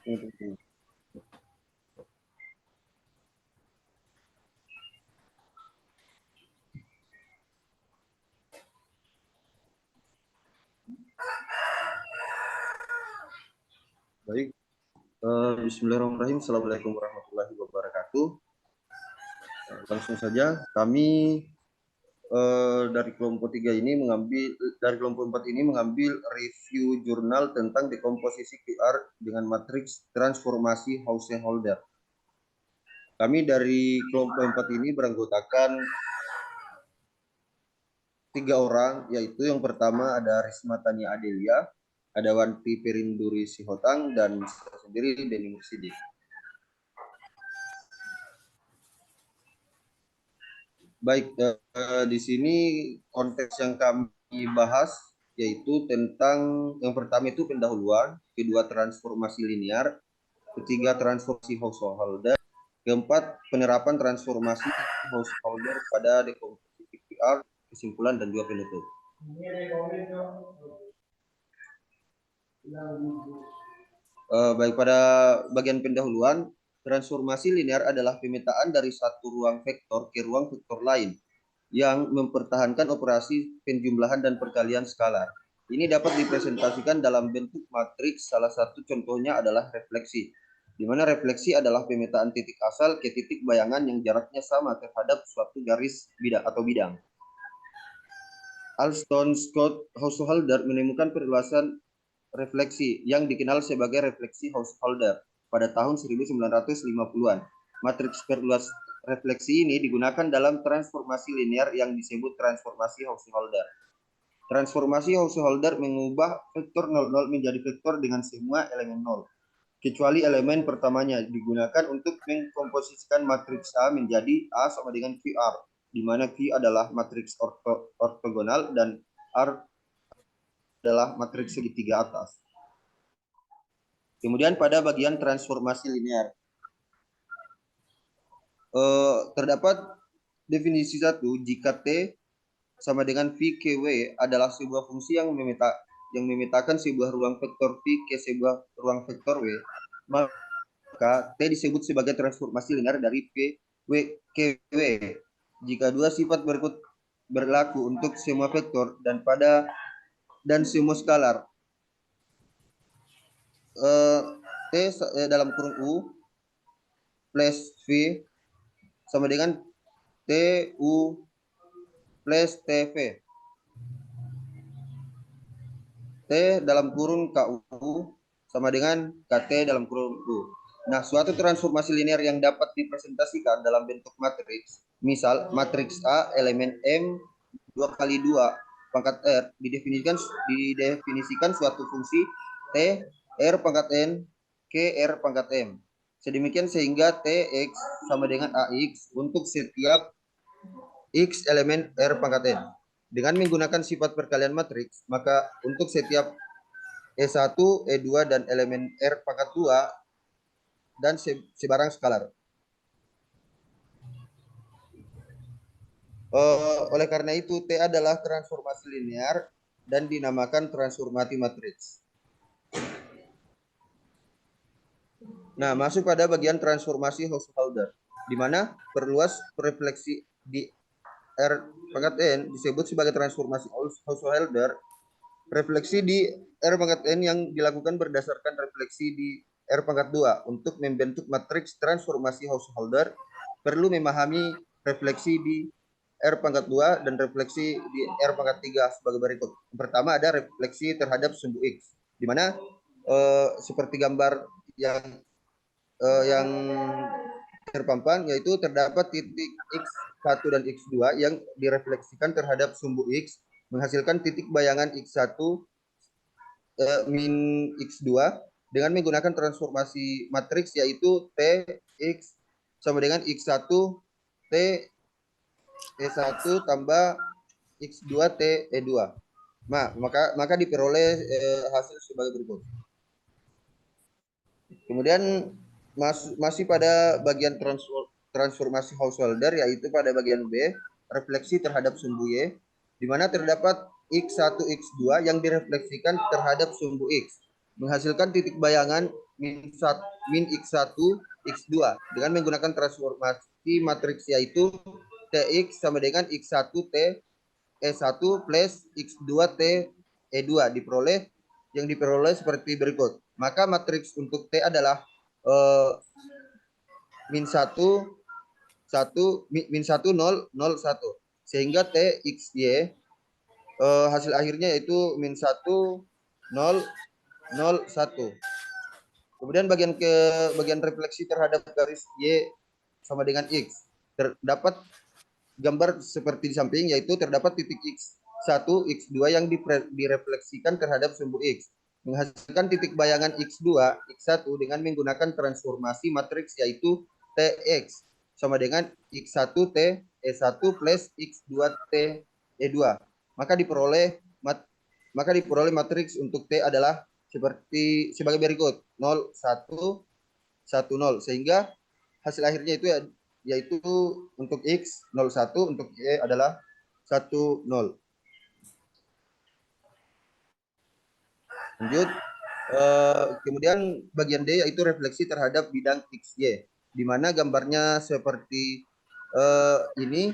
Baik, Bismillahirrahmanirrahim. Assalamualaikum warahmatullahi wabarakatuh. Langsung saja, kami dari kelompok 3 ini dari kelompok 4 ini mengambil review jurnal tentang dekomposisi QR dengan matriks transformasi householder. Kami dari kelompok 4 ini beranggotakan 3 orang, yaitu yang pertama ada Risma Tania Adelia, ada Wanti Perinduri Sihotang, dan saya sendiri Denny Mursidi. Baik, di sini konteks yang kami bahas yaitu tentang yang pertama itu pendahuluan, kedua transformasi linear, ketiga transformasi householder, keempat penerapan transformasi householder pada dekomposisi QR, kesimpulan dan juga penutup. Baik, pada bagian pendahuluan, transformasi linear adalah pemetaan dari satu ruang vektor ke ruang vektor lain yang mempertahankan operasi penjumlahan dan perkalian skalar. Ini dapat dipresentasikan dalam bentuk matriks. Salah satu contohnya adalah refleksi, di mana refleksi adalah pemetaan titik asal ke titik bayangan yang jaraknya sama terhadap suatu garis bidang atau bidang. Alston Scott Householder menemukan perluasan refleksi yang dikenal sebagai refleksi householder pada tahun 1950-an. Matriks perluas refleksi ini digunakan dalam transformasi linear yang disebut transformasi householder. Transformasi householder mengubah vektor 00 menjadi vektor dengan semua elemen 0, kecuali elemen pertamanya digunakan untuk mengkomposisikan matriks A menjadi A sama dengan QR, di mana Q adalah matriks ortogonal dan R adalah matriks segitiga atas. Kemudian pada bagian transformasi linear terdapat definisi satu, jika T sama dengan V ke W adalah sebuah fungsi yang memetakan sebuah ruang vektor V ke sebuah ruang vektor W, maka T disebut sebagai transformasi linear dari V W ke W jika dua sifat berikut berlaku untuk semua vektor dan semua skalar. T dalam kurung U plus V sama dengan TU plus TV. T dalam kurung KU sama dengan KT dalam kurung U. Nah, suatu transformasi linear yang dapat dipresentasikan dalam bentuk matriks, misal matriks A elemen M 2 kali 2 pangkat R, didefinisikan suatu fungsi T R pangkat N ke R pangkat M. Sedemikian sehingga Tx sama dengan Ax untuk setiap X elemen R pangkat N. Dengan menggunakan sifat perkalian matriks, maka untuk setiap E1, E2, dan elemen R pangkat 2 dan sebarang skalar. Oleh karena itu, T adalah transformasi linear dan dinamakan transformasi matriks. Nah, masuk pada bagian transformasi householder, di mana perluas refleksi di R pangkat N disebut sebagai transformasi householder. Refleksi di R pangkat N yang dilakukan berdasarkan refleksi di R pangkat 2 untuk membentuk matriks transformasi householder perlu memahami refleksi di R pangkat 2 dan refleksi di R pangkat 3 sebagai berikut. Yang pertama ada refleksi terhadap sumbu X, di mana seperti gambar yang terpampang, yaitu terdapat titik X1 dan X2 yang direfleksikan terhadap sumbu X menghasilkan titik bayangan X1 min X2 dengan menggunakan transformasi matriks yaitu Tx sama dengan X1 T E1 tambah X2 T E2. Maka diperoleh hasil sebagai berikut. Kemudian masih pada bagian transformasi householder, yaitu pada bagian B, refleksi terhadap sumbu Y, di mana terdapat X1, X2 yang direfleksikan terhadap sumbu X, menghasilkan titik bayangan min X1 X2 dengan menggunakan transformasi matriks yaitu Tx sama dengan X1 T E1 plus X2 T E2 diperoleh seperti berikut. Maka matriks untuk T adalah min 1 min 1 0 0 1 sehingga T X Y hasil akhirnya yaitu min 1 0 0 1. Kemudian bagian refleksi terhadap garis Y sama dengan X. Terdapat gambar seperti di samping, yaitu terdapat titik X1, X2 yang direfleksikan terhadap sumbu X. Menghasilkan titik bayangan X2, X1 dengan menggunakan transformasi matriks yaitu Tx sama dengan X1 T E1 plus X2 T E2. Maka diperoleh matriks untuk T adalah sebagai berikut 0 1 1 0 sehingga hasil akhirnya itu yaitu untuk X 01 untuk Y adalah 1 0. Lanjut kemudian bagian D yaitu refleksi terhadap bidang XY di mana gambarnya seperti ini.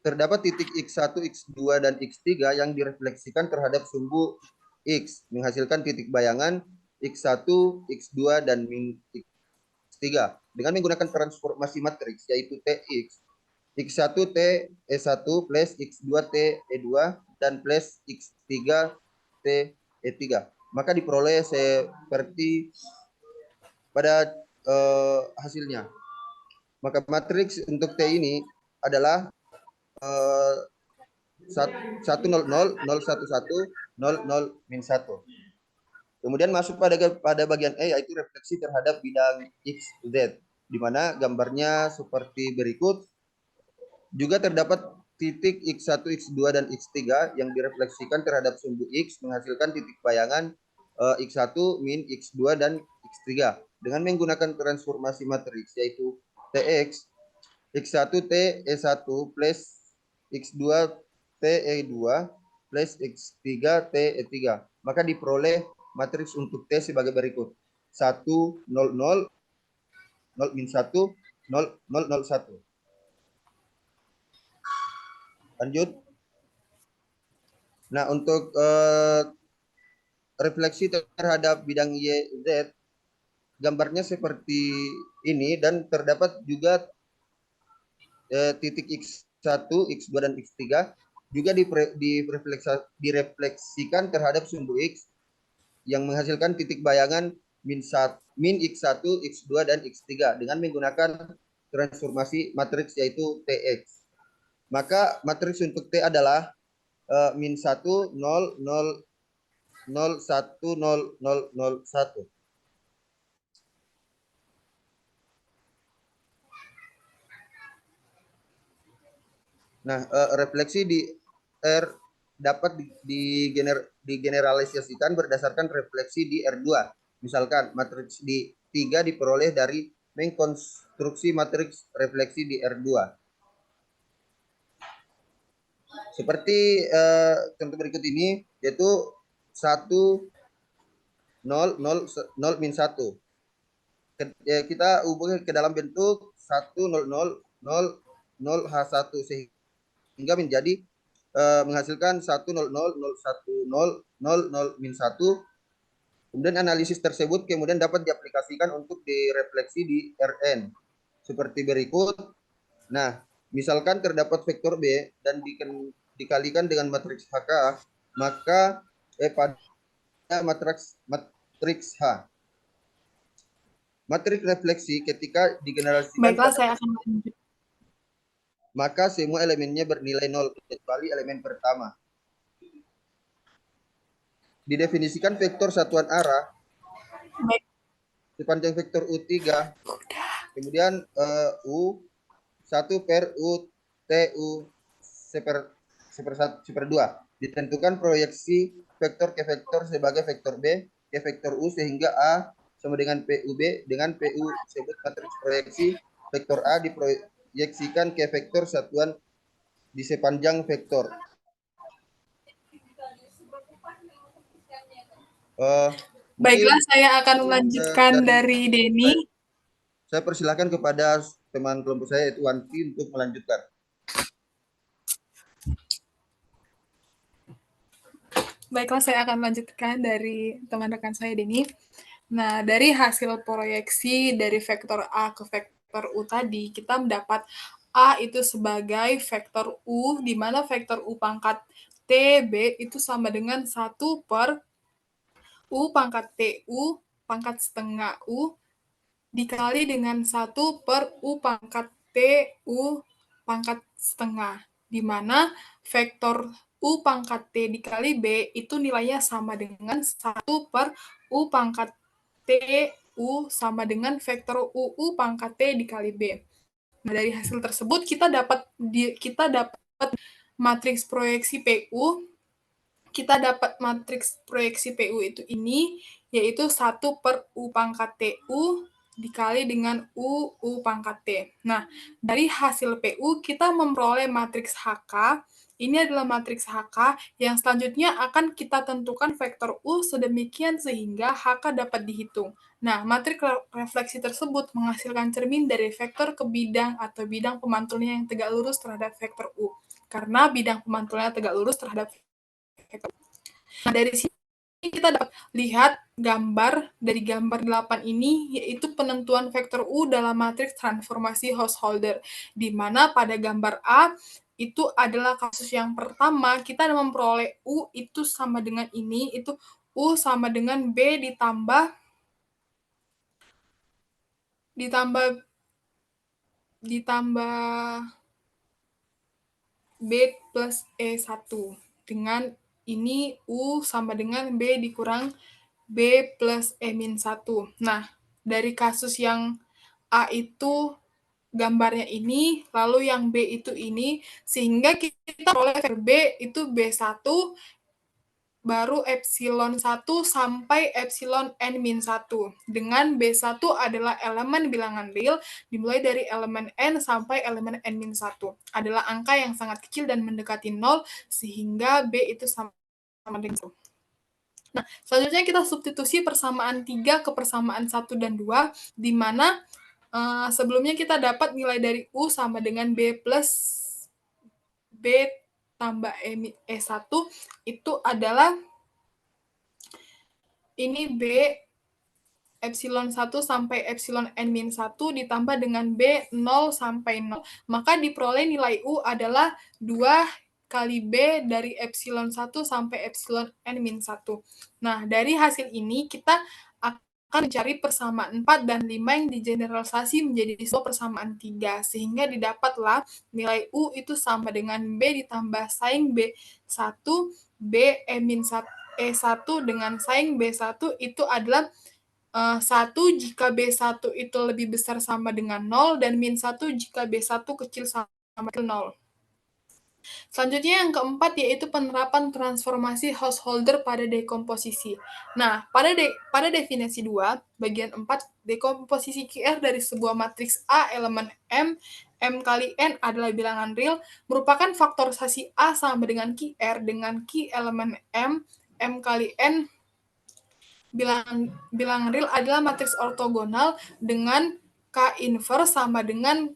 Terdapat titik X1, X2, dan X3 yang direfleksikan terhadap sumbu X, menghasilkan titik bayangan X1, X2, dan X3. Dengan menggunakan transformasi matriks, yaitu Tx, X1 T E1 plus X2 T E2, dan plus X3 T E3. Maka diperoleh seperti pada hasilnya. Maka matriks untuk T ini adalah 100 0 0 11 00 min 1. Kemudian masuk pada bagian E yaitu refleksi terhadap bidang XZ di mana gambarnya seperti berikut. Juga terdapat titik X1, X2 dan X3 yang direfleksikan terhadap sumbu X menghasilkan titik bayangan X1 min X2 dan X3 dengan menggunakan transformasi matriks yaitu Tx X1 T E1 plus X2 T E2 plus X3 T E3. Maka diperoleh matriks untuk T sebagai berikut. 1 0 0 0 min 1 0 0 0 1. Lanjut. Nah, untuk refleksi terhadap bidang YZ gambarnya seperti ini dan terdapat juga titik X1, X2 dan X3 juga direfleksikan terhadap sumbu X yang menghasilkan titik bayangan min X1, X2 dan X3 dengan menggunakan transformasi matriks yaitu Tx. Maka matriks untuk T adalah min 1 0 0 0 1 0 0 0 1. Nah, refleksi di R dapat digeneralisasikan berdasarkan refleksi di R2. Misalkan matriks di 3 diperoleh dari mengkonstruksi matriks refleksi di R2. Seperti contoh berikut ini yaitu 1 0 0 0 min 1. Kita hubungi ke dalam bentuk 1 0 0 0 0 H1 sehingga menjadi menghasilkan 1 0 0 0 1 0 0 0 min 1. Kemudian analisis tersebut kemudian dapat diaplikasikan untuk direfleksi di Rn seperti berikut. Nah, misalkan terdapat vektor B dan dikalikan dengan matriks HK, maka pada matriks H. Matriks refleksi ketika digeneralisasikan. Baiklah, saya akan lanjut. Maka semua elemennya bernilai 0 kecuali elemen pertama. Didefinisikan vektor satuan arah sepanjang vektor U3, kemudian U1 per U TU seper 2. Ditentukan proyeksi vektor ke vektor sebagai vektor B ke vektor U sehingga A sama dengan PUB dengan PU disebut matriks proyeksi. Vektor A diproyeksikan ke vektor satuan di sepanjang vektor. Mungkin Baiklah, saya akan melanjutkan dari Denny. saya, saya persilakan kepada teman kelompok saya yaitu Wanti untuk melanjutkan. Baiklah, saya akan melanjutkan dari teman rekan saya, Denny. Nah, dari hasil proyeksi dari vektor A ke vektor U tadi, kita mendapat A itu sebagai vektor U, di mana vektor U pangkat TB itu sama dengan 1 per U pangkat TU pangkat setengah U dikali dengan 1 per U pangkat TU pangkat setengah, di mana vektor U pangkat T dikali B itu nilainya sama dengan 1 per U pangkat TU sama dengan vektor UU pangkat T dikali B. Nah, dari hasil tersebut kita dapat matriks proyeksi PU. Kita dapat matriks proyeksi PU itu ini, yaitu 1 per U pangkat TU dikali dengan U pangkat T. Nah, dari hasil PU kita memperoleh matriks HK. Ini adalah matriks HK yang selanjutnya akan kita tentukan vektor U sedemikian sehingga HK dapat dihitung. Nah, matriks refleksi tersebut menghasilkan cermin dari vektor ke bidang atau bidang pemantulnya yang tegak lurus terhadap vektor U. Karena bidang pemantulnya tegak lurus terhadap vektor U. Nah, dari sini kita dapat lihat gambar dari gambar 8 ini, yaitu penentuan vektor U dalam matriks transformasi Householder, di mana pada gambar A itu adalah kasus yang pertama, kita memperoleh U itu sama dengan ini, itu U sama dengan B ditambah ditambah ditambah B plus E1. Dengan ini U sama dengan B dikurang B plus E-1. Nah, dari kasus yang A itu gambarnya ini, lalu yang B itu ini, sehingga kita peroleh vektor B itu B1 baru epsilon 1 sampai epsilon n-1. Dengan B1 adalah elemen bilangan real, dimulai dari elemen n sampai elemen n-1. Adalah angka yang sangat kecil dan mendekati 0, sehingga B itu sama dengan 1. Nah, selanjutnya kita substitusi persamaan 3 ke persamaan 1 dan 2, di mana sebelumnya kita dapat nilai dari U sama dengan B plus B tambah E1 itu adalah ini B epsilon 1 sampai epsilon n-1 ditambah dengan B 0 sampai 0. Maka diperoleh nilai U adalah 2 kali B dari epsilon 1 sampai epsilon n-1. Nah, dari hasil ini kita akan mencari persamaan 4 dan 5 yang digeneralisasi menjadi sebuah persamaan 3. Sehingga didapatlah nilai U itu sama dengan B ditambah sin B1, B E1 dengan sin B1 itu adalah 1 jika B1 itu lebih besar sama dengan 0, dan min 1 jika B1 kecil sama dengan 0. Selanjutnya yang keempat yaitu penerapan transformasi householder pada dekomposisi. Nah, pada definisi 2, bagian 4, dekomposisi QR dari sebuah matriks A elemen M, M kali N adalah bilangan real, merupakan faktorisasi A sama dengan QR dengan Q elemen M, M kali N bilangan real adalah matriks ortogonal dengan K inverse sama dengan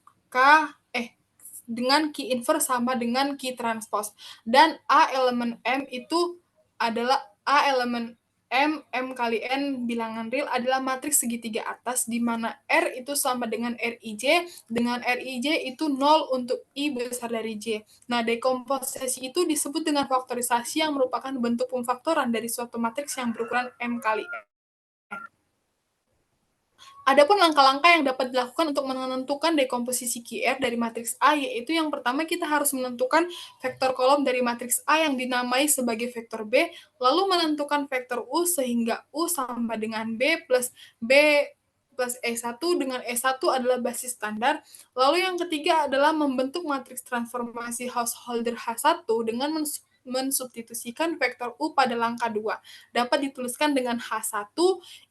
dengan Q inverse sama dengan Q transpose. Dan A elemen M itu adalah A elemen M, M kali N bilangan real adalah matriks segitiga atas, di mana R itu sama dengan RIJ, dengan RIJ itu 0 untuk I besar dari J. Nah, dekomposisi itu disebut dengan faktorisasi yang merupakan bentuk pemfaktoran dari suatu matriks yang berukuran M kali N. Adapun langkah-langkah yang dapat dilakukan untuk menentukan dekomposisi QR dari matriks A, yaitu yang pertama kita harus menentukan vektor kolom dari matriks A yang dinamai sebagai vektor B, lalu menentukan vektor U sehingga U sama dengan B plus E1 dengan E1 adalah basis standar. Lalu yang ketiga adalah membentuk matriks transformasi householder H1 dengan mensubstitusikan vektor U pada langkah 2. Dapat dituliskan dengan H1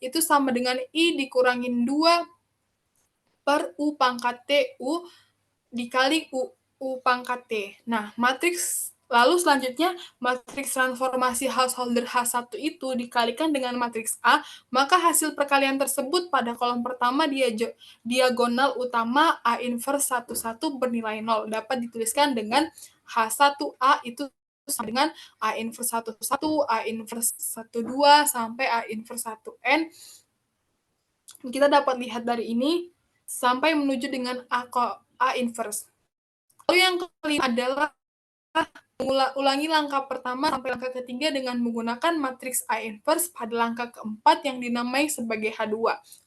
itu sama dengan I dikurangin 2 per U pangkat T U dikali U pangkat T. Nah, matriks Lalu selanjutnya, matriks transformasi householder H1 itu dikalikan dengan matriks A, maka hasil perkalian tersebut pada kolom pertama diagonal utama A inverse 11 bernilai 0. Dapat dituliskan dengan H1A itu sama dengan A inverse 11, A inverse 12, sampai A inverse 1N. Kita dapat lihat dari ini, sampai menuju dengan A inverse. Lalu yang kelima adalah ulangi langkah pertama sampai langkah ketiga dengan menggunakan matriks A inverse pada langkah keempat yang dinamai sebagai H2.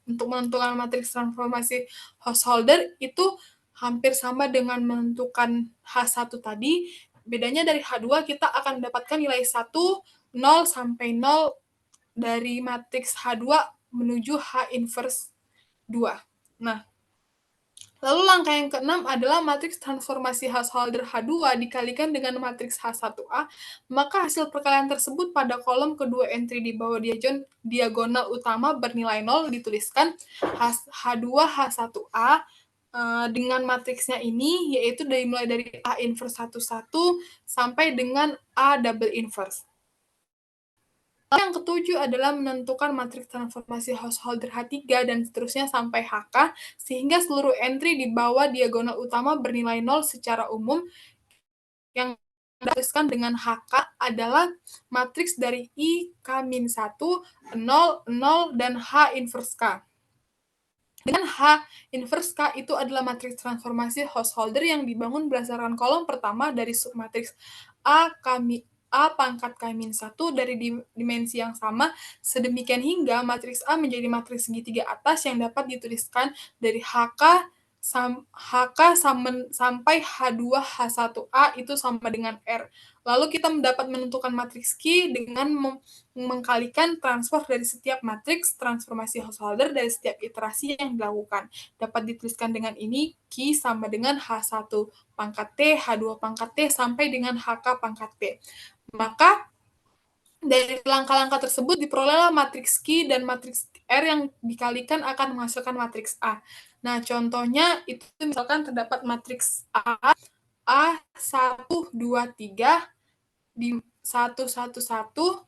Untuk menentukan matriks transformasi householder itu hampir sama dengan menentukan H1 tadi. Bedanya dari H2 kita akan mendapatkan nilai 1, 0 sampai 0 dari matriks H2 menuju H inverse 2. Nah, lalu langkah yang keenam adalah matriks transformasi householder H2 dikalikan dengan matriks H1A, maka hasil perkalian tersebut pada kolom kedua entry di bawah diagonal utama bernilai 0 dituliskan H2H1A dengan matriksnya ini, yaitu mulai dari A inverse 11 sampai dengan A double inverse. Yang ketujuh adalah menentukan matriks transformasi householder H3 dan seterusnya sampai HK, sehingga seluruh entry di bawah diagonal utama bernilai 0 secara umum. Yang dituliskan dengan HK adalah matriks dari I, K-1, 0, 0, dan H inverse K. Dengan H inverse K itu adalah matriks transformasi householder yang dibangun berdasarkan kolom pertama dari submatriks A pangkat K-1 dari dimensi yang sama, sedemikian hingga matriks A menjadi matriks segitiga atas yang dapat dituliskan dari HK sampai H2H1A itu sama dengan R. Lalu kita dapat menentukan matriks Q dengan mengkalikan transpose dari setiap matriks transformasi householder dari setiap iterasi yang dilakukan. Dapat dituliskan dengan ini, Q sama dengan H1 pangkat T, H2 pangkat T, sampai dengan HK pangkat T. Maka dari langkah-langkah tersebut diperolehlah matriks Q dan matriks R yang dikalikan akan menghasilkan matriks A. Nah, contohnya itu misalkan terdapat matriks A1, 2, 3 di 1, 1, 1, 1,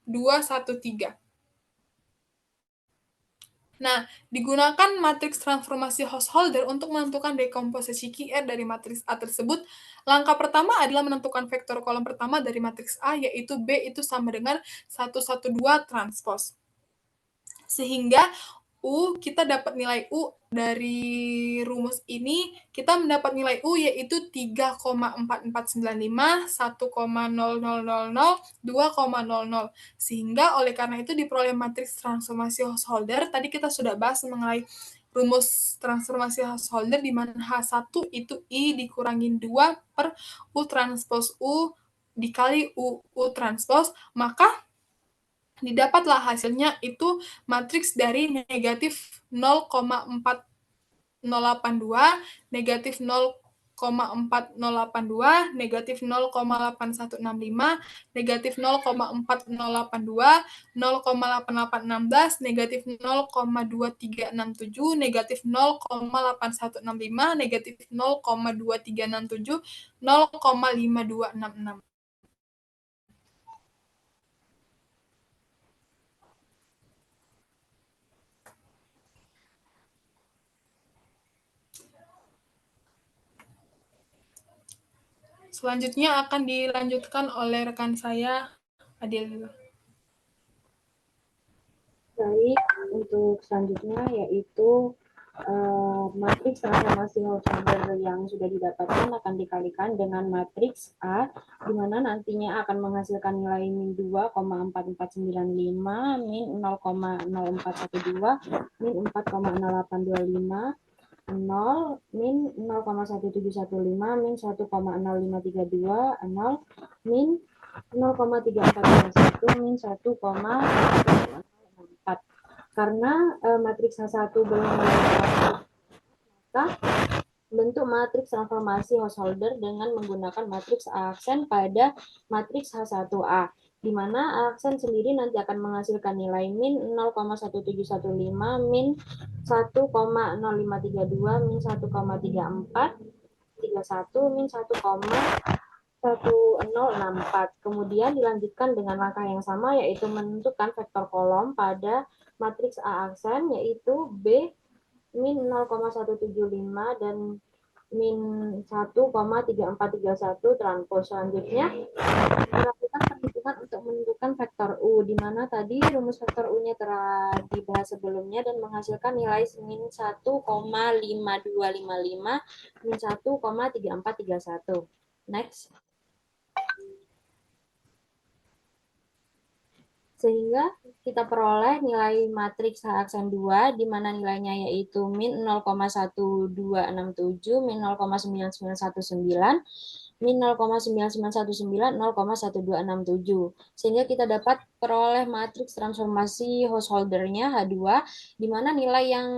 2, 1, 3. Nah, digunakan matriks transformasi householder untuk menentukan dekomposisi QR dari matriks A tersebut. Langkah pertama adalah menentukan vektor kolom pertama dari matriks A, yaitu B itu sama dengan 112 transpose. Sehingga kita dapat nilai U dari rumus ini, kita mendapat nilai U yaitu 3,4495, 1,0000, 2,00. Sehingga oleh karena itu diperoleh matriks transformasi householder. Tadi kita sudah bahas mengenai rumus transformasi householder di mana H1 itu I dikurangin 2 per U transpose U dikali U transpose, maka didapatlah hasilnya itu matriks dari negatif 0,4082, negatif 0,4082, negatif 0,8165, negatif 0,4082, 0,8816, negatif 0,2367, negatif 0,8165, negatif 0,2367, 0,5266. Selanjutnya akan dilanjutkan oleh rekan saya, Adil. Baik, untuk selanjutnya yaitu matriks transformasi householder yang sudah didapatkan akan dikalikan dengan matriks A, di mana nantinya akan menghasilkan nilai min 2,4495, min 0,0412, min 4,0825, 0, min 0,1715, min 1,0532, 0, min 0,3421, min 1,4. Karena matriks H1 belum menggunakan, maka bentuk matriks transformasi householder dengan menggunakan matriks aksen pada matriks H1A, di mana aksen sendiri nanti akan menghasilkan nilai min 0,1715, min 1,0532, min 1,3431, min 1,5 1064. Kemudian dilanjutkan dengan langkah yang sama, yaitu menentukan vektor kolom pada matriks A aksen, yaitu B min 0,175 dan min 1,3431 transpos. Selanjutnya, melakukan perhitungan untuk menentukan vektor U, di mana tadi rumus vektor U-nya telah dibahas sebelumnya dan menghasilkan nilai min 1,5255 min 1,3431. Next. Sehingga kita peroleh nilai matriks H aksen 2, di mana nilainya yaitu min 0,1267, min 0,9919, min 0,9919, 0,1267. Sehingga kita dapat peroleh matriks transformasi householder-nya H2, di mana nilai yang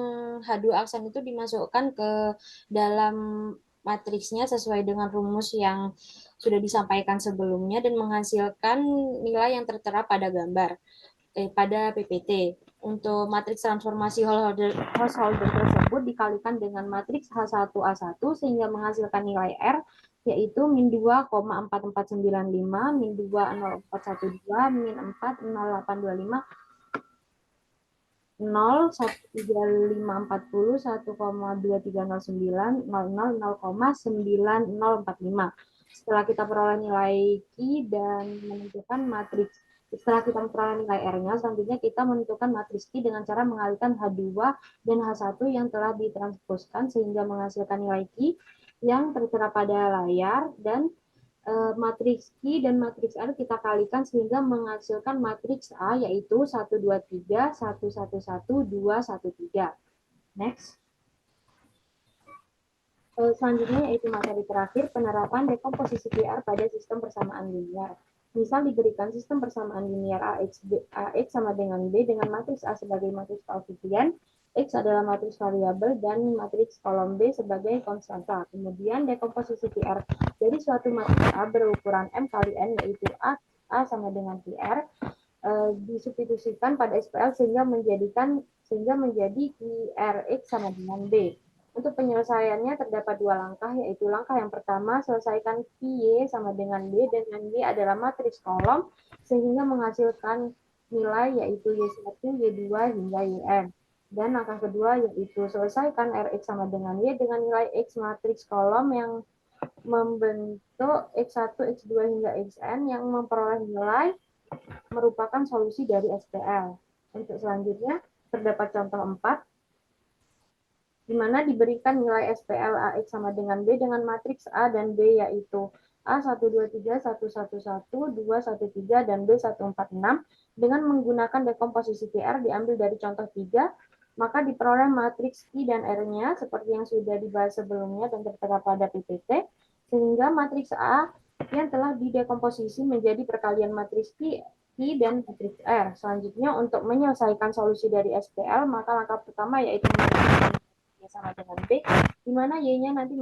H2 aksen itu dimasukkan ke dalam matriksnya sesuai dengan rumus yang sudah disampaikan sebelumnya dan menghasilkan nilai yang tertera pada gambar, pada PPT. Untuk matriks transformasi householder tersebut dikalikan dengan matriks H1A1 sehingga menghasilkan nilai R yaitu min 2,4495, min 2,0412, min 4,0825, 0,13540, 1,2309, 0,9045. Setelah kita peroleh nilai Q dan menentukan matriks, setelah kita memperoleh nilai R-nya, selanjutnya kita menentukan matriks Q dengan cara mengalihkan H2 dan H1 yang telah ditransposkan sehingga menghasilkan nilai Q yang tertera pada layar, dan matriks Q dan matriks R kita kalikan sehingga menghasilkan matriks A yaitu 123, 111, 213. Next. Selanjutnya yaitu materi terakhir, penerapan dekomposisi QR pada sistem persamaan linear. Misal diberikan sistem persamaan linear AX sama dengan B dengan matriks A sebagai matriks koefisien, X adalah matriks variabel, dan matriks kolom B sebagai konstanta. Kemudian dekomposisi QR dari suatu matriks A berukuran M kali N yaitu A sama dengan QR disubstitusikan pada SPL sehingga menjadi QRX sama dengan B. Untuk penyelesaiannya terdapat dua langkah, yaitu langkah yang pertama, selesaikan Y sama dengan B, dengan Y adalah matriks kolom, sehingga menghasilkan nilai yaitu Y1, Y2, hingga Yn. Dan langkah kedua yaitu selesaikan Rx sama dengan Y dengan nilai X matriks kolom yang membentuk X1, X2, hingga Xn yang memperoleh nilai merupakan solusi dari SPL. Untuk selanjutnya, terdapat contoh 4, di mana diberikan nilai SPL AX sama dengan B dengan matriks A dan B yaitu A123, 111, 213, dan B146 dengan menggunakan dekomposisi QR diambil dari contoh 3, maka diperoleh matriks Q dan R-nya seperti yang sudah dibahas sebelumnya dan tertera pada PPT, sehingga matriks A yang telah didekomposisi menjadi perkalian matriks Q dan matriks R. Selanjutnya, untuk menyelesaikan solusi dari SPL, maka langkah pertama yaitu sama dengan B, di mana Y-nya nanti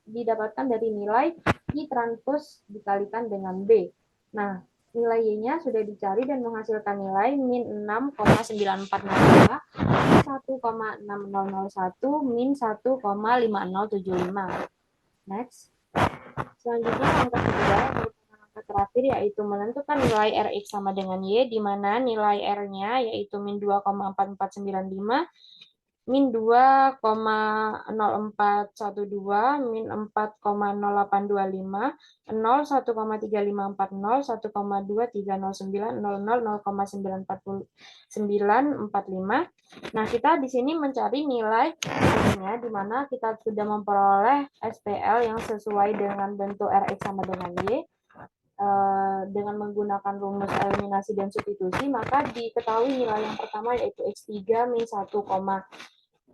didapatkan dari nilai I transpos dikalikan dengan B. Nah, nilai Y-nya sudah dicari dan menghasilkan nilai min 6,9402, 1,6001, min 1,5075. Next. Selanjutnya langkah kedua merupakan langkah terakhir yaitu menentukan nilai Rx sama dengan Y, di mana nilai R-nya yaitu min 2,4495, min 2,0412, min 4,0825, 0, 1,3540, 1,2309, 00, 0,945. Nah, kita di sini mencari nilai nya, di mana kita sudah memperoleh SPL yang sesuai dengan bentuk Rx sama dengan Y. Dengan menggunakan rumus eliminasi dan substitusi, maka diketahui nilai yang pertama yaitu X3 min 1,6667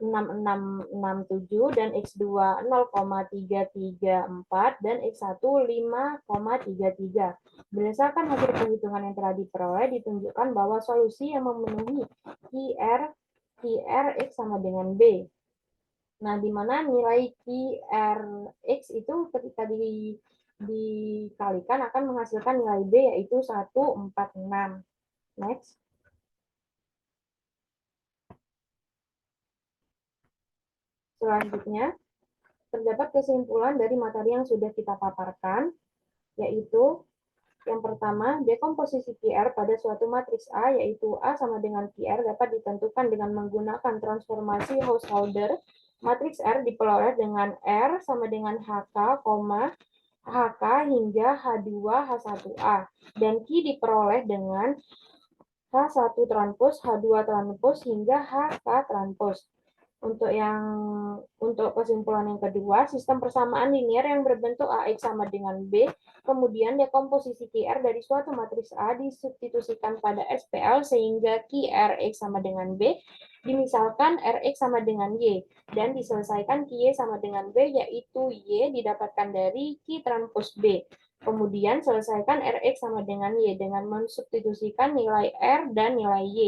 dan X2 0,334 dan X1 5,33. Berdasarkan hasil perhitungan yang telah diperoleh, ditunjukkan bahwa solusi yang memenuhi QRX sama dengan B. Nah, di mana nilai QRX itu ketika dikalikan akan menghasilkan nilai B yaitu 146. Next. Selanjutnya, terdapat kesimpulan dari materi yang sudah kita paparkan. yaitu yang pertama, dekomposisi QR pada suatu matriks A, yaitu A sama dengan QR dapat ditentukan dengan menggunakan transformasi householder. Matriks R diperoleh dengan R sama dengan HK, HK hingga H2, H1A. Dan Q diperoleh dengan H1 transpos, H2 transpos hingga HK transpos. Untuk kesimpulan yang kedua, sistem persamaan linear yang berbentuk AX sama dengan B, kemudian dekomposisi QR dari suatu matriks A disubstitusikan pada SPL sehingga QRX sama dengan B, dimisalkan RX sama dengan Y, dan diselesaikan QY sama dengan B, yaitu Y didapatkan dari Q transpos B. Kemudian selesaikan RX sama dengan Y dengan mensubstitusikan nilai R dan nilai Y.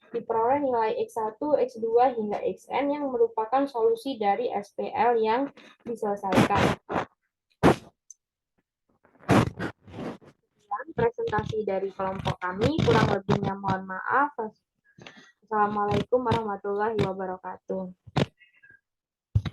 Diperoleh nilai X1, X2, hingga Xn yang merupakan solusi dari SPL yang diselesaikan. Sekian presentasi dari kelompok kami, kurang lebihnya mohon maaf. Assalamualaikum warahmatullahi wabarakatuh.